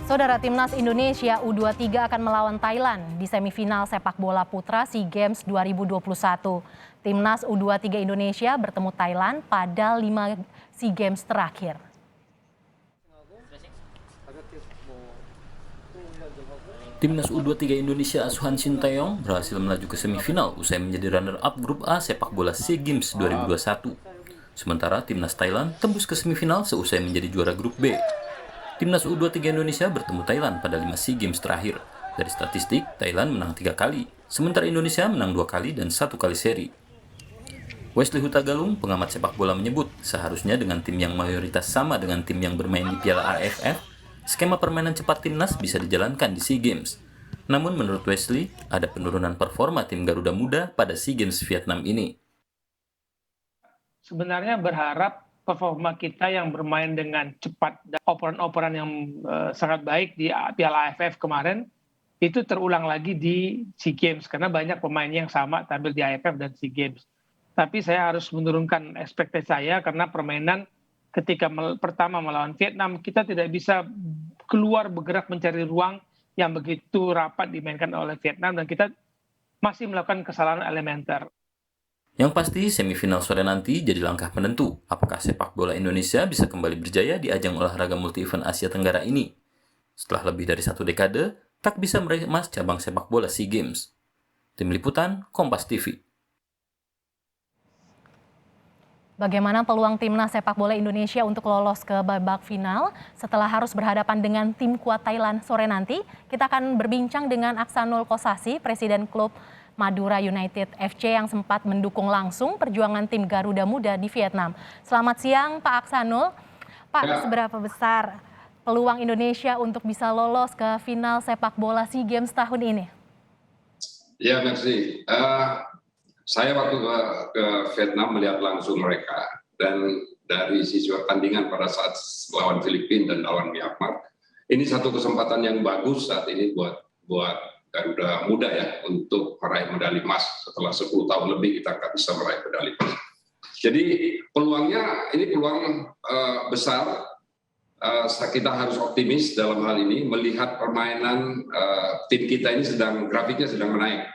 Saudara Timnas Indonesia U23 akan melawan Thailand di semifinal sepak bola putra SEA Games 2021. Timnas U23 Indonesia bertemu Thailand pada 5 SEA Games terakhir. Timnas U23 Indonesia asuhan Sintayong berhasil melaju ke semifinal usai menjadi runner-up grup A sepak bola SEA Games 2021. Sementara Timnas Thailand tembus ke semifinal seusai menjadi juara grup B. Timnas U23 Indonesia bertemu Thailand pada 5 SEA Games terakhir. Dari statistik, Thailand menang 3 kali, sementara Indonesia menang 2 kali dan 1 kali seri. Wesley Hutagalung, pengamat sepak bola menyebut, seharusnya dengan tim yang mayoritas sama dengan tim yang bermain di Piala AFF, skema permainan cepat Timnas bisa dijalankan di SEA Games. Namun menurut Wesley, ada penurunan performa tim Garuda Muda pada SEA Games Vietnam ini. Sebenarnya berharap performa kita yang bermain dengan cepat dan operan-operan yang sangat baik di Piala AFF kemarin itu terulang lagi di SEA Games karena banyak pemain yang sama tampil di AFF dan SEA Games. Tapi saya harus menurunkan ekspektasi saya karena permainan ketika pertama melawan Vietnam kita tidak bisa keluar bergerak mencari ruang yang begitu rapat dimainkan oleh Vietnam dan kita masih melakukan kesalahan elementer. Yang pasti, semifinal sore nanti jadi langkah penentu apakah sepak bola Indonesia bisa kembali berjaya di ajang olahraga multi-event Asia Tenggara ini. Setelah lebih dari 1 dekade, tak bisa meraih emas cabang sepak bola SEA Games. Tim Liputan, Kompas TV. Bagaimana peluang timnas sepak bola Indonesia untuk lolos ke babak final setelah harus berhadapan dengan tim kuat Thailand sore nanti? Kita akan berbincang dengan Aksanul Kossasi, Presiden Klub Madura United FC yang sempat mendukung langsung perjuangan tim Garuda Muda di Vietnam. Selamat siang Pak Aksanul. Pak, seberapa besar peluang Indonesia untuk bisa lolos ke final sepak bola SEA Games tahun ini? Ya, merci. Saya waktu ke Vietnam melihat langsung mereka dan dari sisi pertandingan pada saat lawan Filipina dan lawan Myanmar, ini satu kesempatan yang bagus saat ini buat Garuda Muda ya untuk meraih medali emas. Setelah 10 tahun lebih kita nggak bisa meraih medali emas. Jadi peluangnya ini peluang besar. Kita harus optimis dalam hal ini melihat permainan tim kita ini grafiknya sedang menaik.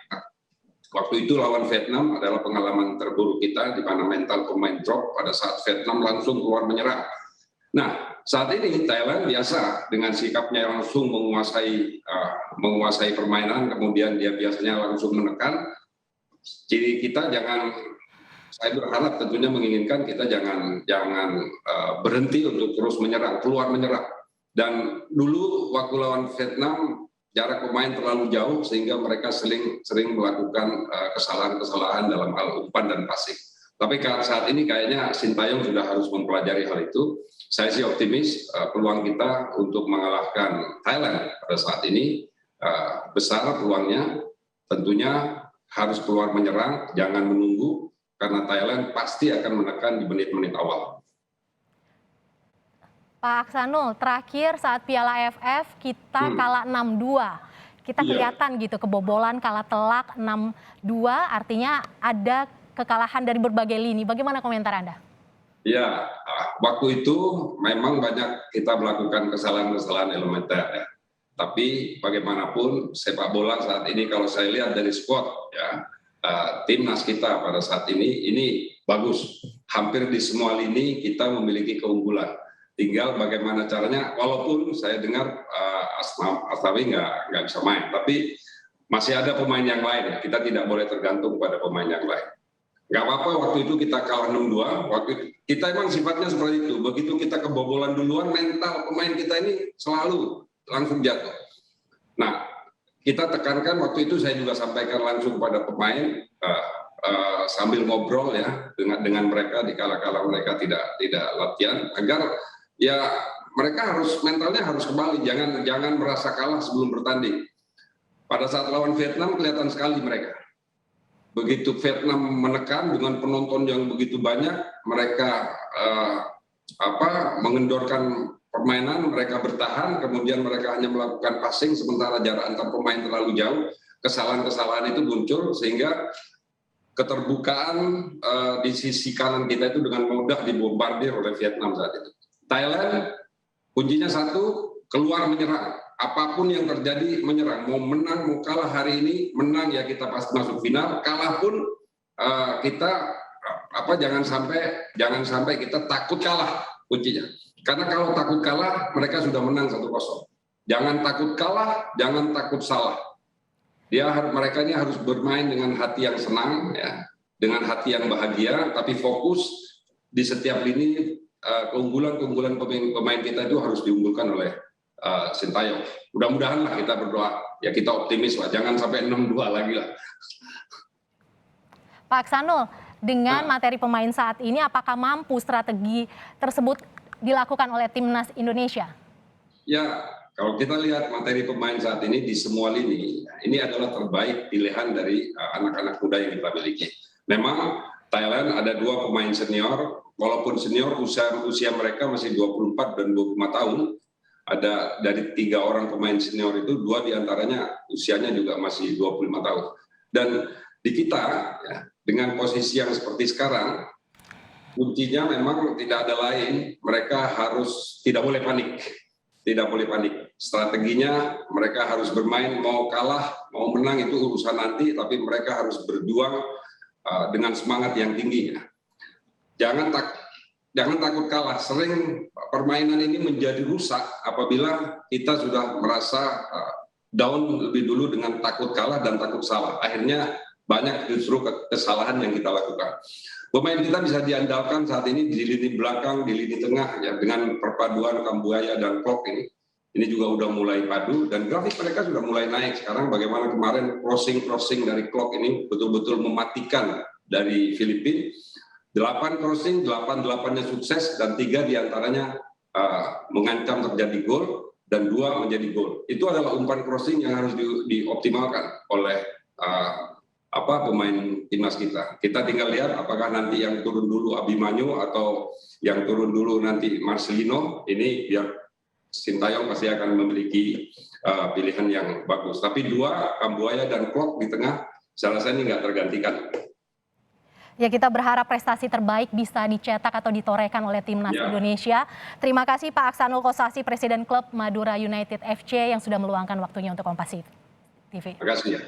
Waktu itu lawan Vietnam adalah pengalaman terburuk kita di mana mental pemain drop pada saat Vietnam langsung keluar menyerang. Nah, saat ini Thailand biasa dengan sikapnya langsung menguasai permainan, kemudian dia biasanya langsung menekan. Jadi kita saya berharap tentunya menginginkan kita jangan berhenti untuk terus menyerang, keluar menyerang. Dan dulu waktu lawan Vietnam jarak pemain terlalu jauh sehingga mereka sering melakukan kesalahan-kesalahan dalam hal umpan dan passing. Tapi saat ini kayaknya Sintayong sudah harus mempelajari hal itu. Saya sih optimis peluang kita untuk mengalahkan Thailand pada saat ini besar peluangnya. Tentunya harus keluar menyerang, jangan menunggu karena Thailand pasti akan menekan di menit-menit awal. Pak Aksanul, terakhir saat Piala AFF kita kalah 6-2. Kita kelihatan gitu kebobolan, kalah telak 6-2, artinya ada kekalahan dari berbagai lini. Bagaimana komentar Anda? Ya, waktu itu memang banyak kita melakukan kesalahan-kesalahan elementer ya. Tapi bagaimanapun sepak bola saat ini kalau saya lihat dari squad ya, timnas kita pada saat ini bagus. Hampir di semua lini kita memiliki keunggulan. Tinggal bagaimana caranya, walaupun saya dengar Asnawi nggak bisa main, tapi masih ada pemain yang lain ya. Kita tidak boleh tergantung pada pemain yang lain. Nggak apa-apa waktu itu kita kalah 6-2, kita emang sifatnya seperti itu. Begitu kita kebobolan duluan, mental pemain kita ini selalu langsung jatuh. Nah, kita tekankan waktu itu saya juga sampaikan langsung pada pemain, sambil ngobrol ya dengan mereka di kala-kala mereka tidak latihan, agar ya mereka mentalnya harus kembali, jangan merasa kalah sebelum bertanding. Pada saat lawan Vietnam kelihatan sekali mereka. Begitu Vietnam menekan dengan penonton yang begitu banyak, mereka mengendorkan permainan, mereka bertahan, kemudian mereka hanya melakukan passing sementara jarak antar pemain terlalu jauh. Kesalahan-kesalahan itu muncul sehingga keterbukaan di sisi kanan kita itu dengan mudah dibombardir oleh Vietnam saat itu. Thailand kuncinya satu, keluar menyerang. Apapun yang terjadi menyerang. Mau menang, mau kalah hari ini, menang ya kita pasti masuk final. Kalah pun kita jangan sampai kita takut kalah kuncinya. Karena kalau takut kalah, mereka sudah menang 1-0. Jangan takut kalah, jangan takut salah. Mereka ini harus bermain dengan hati yang senang, ya, dengan hati yang bahagia, tapi fokus di setiap lini. Keunggulan pemain kita itu harus diunggulkan oleh Sintayong. Mudah-mudahan lah, kita berdoa, ya kita optimis lah, jangan sampai 6-2 lagi lah. Pak Aksanul, dengan materi pemain saat ini, apakah mampu strategi tersebut dilakukan oleh Timnas Indonesia? Ya, kalau kita lihat materi pemain saat ini di semua lini, ini adalah terbaik pilihan dari anak-anak muda yang kita miliki. Memang Thailand ada 2 pemain senior, walaupun senior usia mereka masih 24 dan 25 tahun, ada dari 3 orang pemain senior itu 2 diantaranya usianya juga masih 25 tahun. Dan di kita, ya, dengan posisi yang seperti sekarang, kuncinya memang tidak ada lain, mereka harus tidak boleh panik. Tidak boleh panik. Strateginya mereka harus bermain, mau kalah, mau menang itu urusan nanti, tapi mereka harus berjuang dengan semangat yang tinggi. Jangan takut kalah. Sering permainan ini menjadi rusak apabila kita sudah merasa down lebih dulu dengan takut kalah dan takut salah. Akhirnya banyak justru kesalahan yang kita lakukan. Pemain kita bisa diandalkan saat ini di lini belakang, di lini tengah, ya, dengan perpaduan Kambuaya dan Klok ini. Ini juga udah mulai padu dan grafik mereka sudah mulai naik. Sekarang bagaimana kemarin crossing dari Klok ini betul-betul mematikan dari Filipina. 8 crossing, 8-8-nya sukses dan 3 diantaranya mengancam terjadi gol dan 2 menjadi gol. Itu adalah umpan crossing yang harus dioptimalkan oleh pemain timnas kita. Kita tinggal lihat apakah nanti yang turun dulu Abimanyu atau yang turun dulu nanti Marcelino. Ini biar Sintayong pasti akan memiliki pilihan yang bagus. Tapi 2, Kambuaya dan Klok di tengah, saya rasa ini nggak tergantikan. Ya, kita berharap prestasi terbaik bisa dicetak atau ditorehkan oleh Timnas Indonesia. Terima kasih Pak Aksanul Kossasi, Presiden Klub Madura United FC yang sudah meluangkan waktunya untuk Kompas TV. Terima kasih ya.